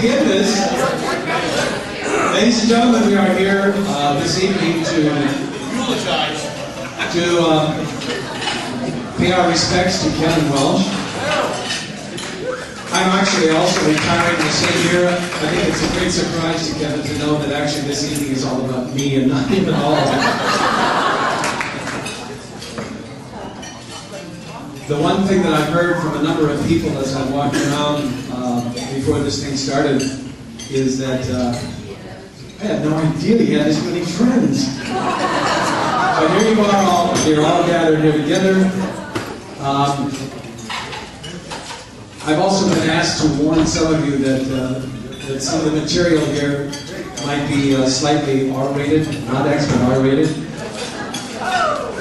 begin this, ladies and gentlemen, we are here this evening to pay our respects to Kevin Welsh. I'm actually also retiring the same year. I think it's a great surprise to Kevin to know that actually this evening is all about me and not him at all. The one thing that I've heard from a number of people as I'm walking around before this thing started is that I had no idea he had this many friends. But here you are, you're all gathered here together. I've also been asked to warn some of you that some of the material here might be slightly R-rated, not X, but R-rated.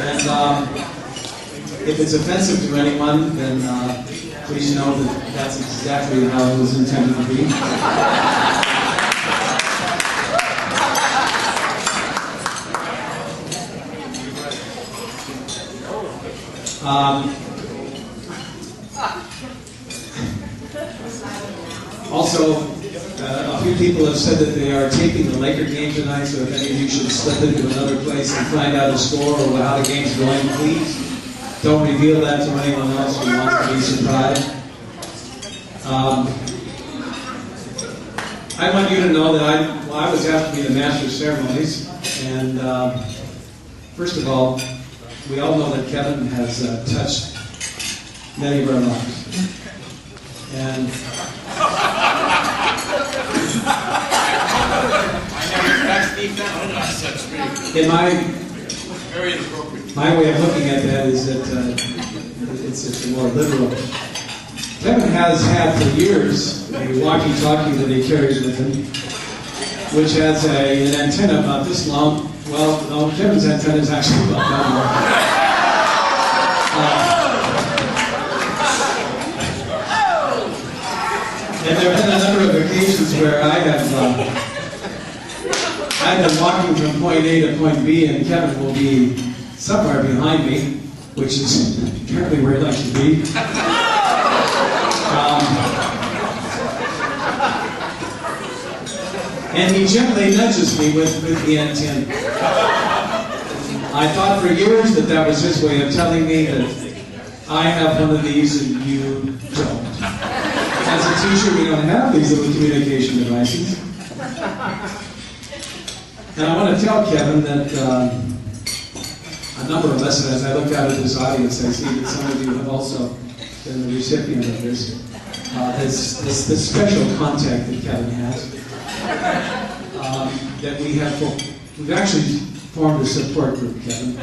And if it's offensive to anyone, then please know that that's exactly how it was intended to be. Also, a few people have said that they are taping the Laker game tonight, so if any of you should slip into another place and find out the score or how the game's going, please don't reveal that to anyone else who wants to be surprised. I want you to know that I was asked to be the master of ceremonies, and first of all, we all know that Kevin has touched many of our lives. And in my way of looking at that is that it's more literal. Kevin has had for years a walkie-talkie that he carries with him, which has an antenna about this long. Well, no, Kevin's antenna is actually about that long. And there have been a number of occasions where I've been walking from point A to point B, and Kevin will be somewhere behind me, which is apparently where he likes to be. And he gently nudges me with the antenna. I thought for years that was his way of telling me that I have one of these and you don't. As a teacher, we don't have these little communication devices. And I want to tell Kevin that a number of us, as I look out at this audience, I see that some of you have also been the recipient of this. This special contact that Kevin has. That we've actually formed a support group, Kevin.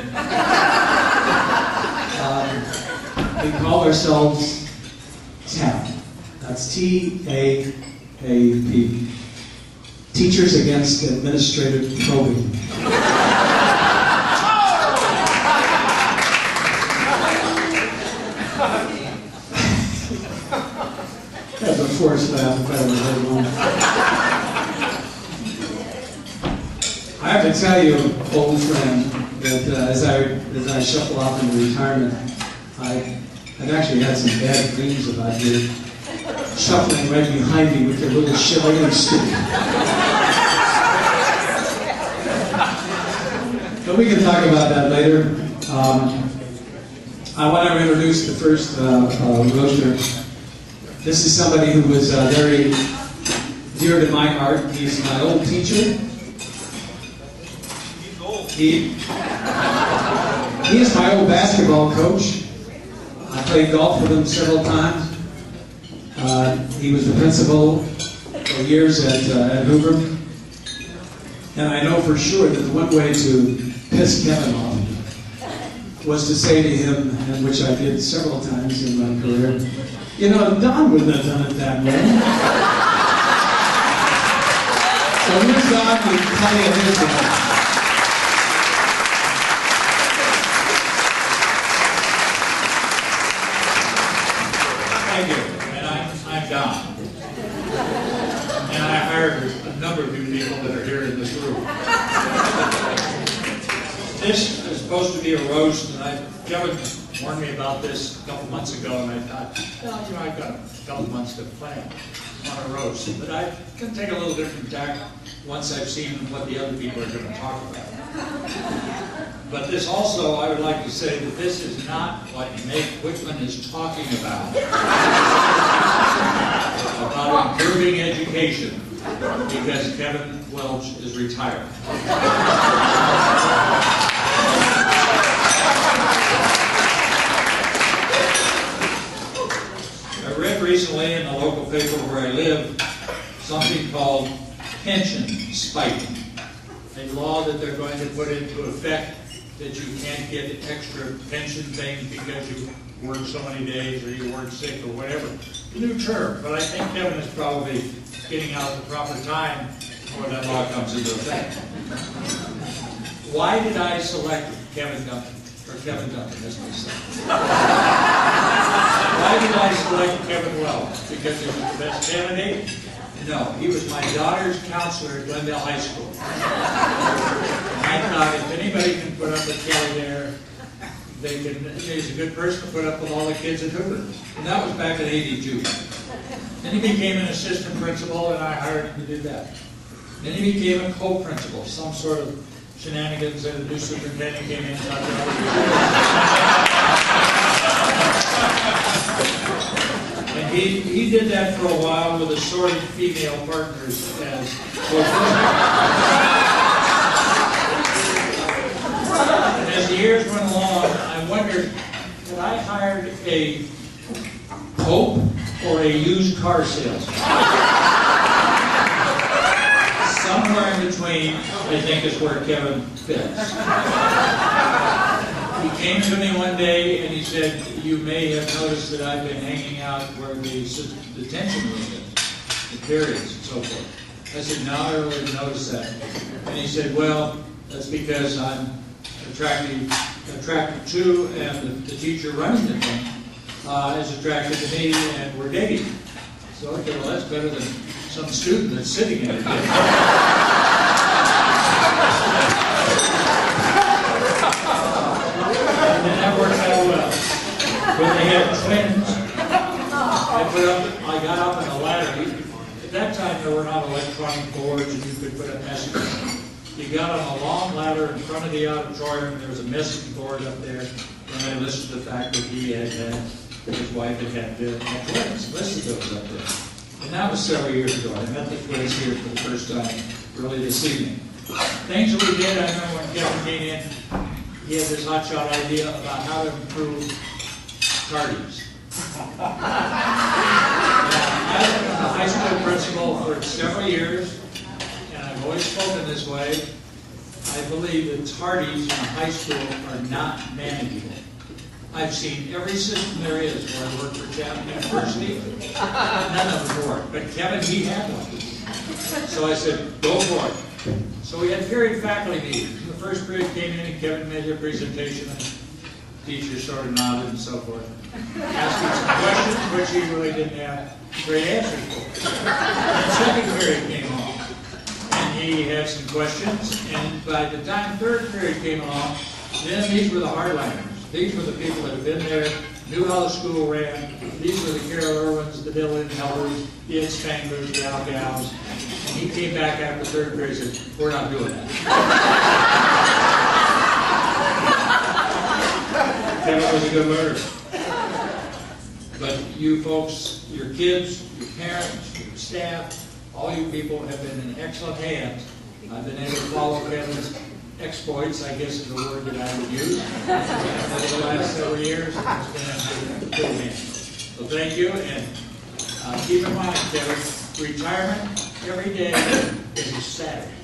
We call ourselves TAP. That's T-A-A-P. Teachers Against Administrative Probing. That's a forced laugh if I ever heard one. I have to tell you, old friend, that as I shuffle off into retirement, I've actually had some bad dreams about you shuffling right behind me with your little shilling stick. But we can talk about that later. I want to introduce the first roaster. This is somebody who was very dear to my heart. He's my old teacher. He is my old basketball coach. I played golf with him several times. He was the principal for years at Hoover. And I know for sure that the one way to piss Kevin off was to say to him, and which I did several times in my career, you know, Don wouldn't have done it that way. So here's Don with plenty of his life. Thank you. And I'm Don. And I hired a number of you people that are here in this room. This is supposed to be a roast, and Kevin warned me about this a couple months ago, and I thought, well, you know, I've got a couple months to plan on a roast. But I can take a little different tack once I've seen what the other people are going to talk about. But this also, I would like to say that this is not what Meg Whitman is talking about improving education, because Kevin Welsh is retired. I read recently in the local paper where I live something called pension spiking, a law that they're going to put into effect that you can't get extra pension things because you work so many days or you work sick or whatever. New term, but I think Kevin is probably getting out at the proper time before that law comes into effect. Why did I select Kevin Duncan? Or Kevin Duncan, that's my son. Why did I select Kevin Welsh? Because he was the best candidate? No, he was my daughter's counselor at Glendale High School. And I thought if anybody can put up with Kelly there, they can. He's a good person to put up with all the kids at Hoover. And that was back in '82. Then he became an assistant principal, and I hired him to do that. Then he became a co-principal, some sort of shenanigans, and a new superintendent came in and thought and he did that for a while with assorted female partners as and as the years went along, I wondered, had I hired a pope or a used car salesman? Somewhere in between, I think, is where Kevin fits. He came to me one day and he said, you may have noticed that I've been hanging out where the detention room is, the periods and so forth. I said, no, I really didn't notice that. And he said, well, that's because I'm attracted to, and the teacher running the thing is attracted to me, and we're dating. So, okay, well, that's better than some student that's sitting in it. And that worked out well. When they had twins, I got up on a ladder. At that time, there were not electronic boards, and you could put up messages. You got on a long ladder in front of the auditorium, and there was a message board up there, and I listed the fact that he had his wife had twins. Listed those up there. And that was several years ago. I met the twins here for the first time, really this evening. Things that we did, I remember when Kevin came in, he had this hotshot idea about how to improve tardies. I've been a high school principal for several years, and I've always spoken this way. I believe that tardies in high school are not manageable. I've seen every system there is where I worked for Chapman University. None of them worked. But Kevin, he had one. So I said, go for it. So we had period faculty meetings. The first period came in and Kevin made their presentation and teachers sort of nodded and so forth. Asked him some questions which he really didn't have great answers for. The second period came along and he had some questions, and by the time third period came along, then these were the hardliners. These were the people that had been there, knew how the school ran. These were the Carol Irwins, the Dylan Hellers, the Ed Spanglers, the Al Gals. And he came back after third period and said, we're not doing that. Kevin was a good learner. But you folks, your kids, your parents, your staff, all you people have been in excellent hands. I've been able to follow Kevin's exploits, I guess is the word that I would use, over the last several years. It's been a good man. So thank you, and keep in mind, Kevin, retirement every day is a Saturday.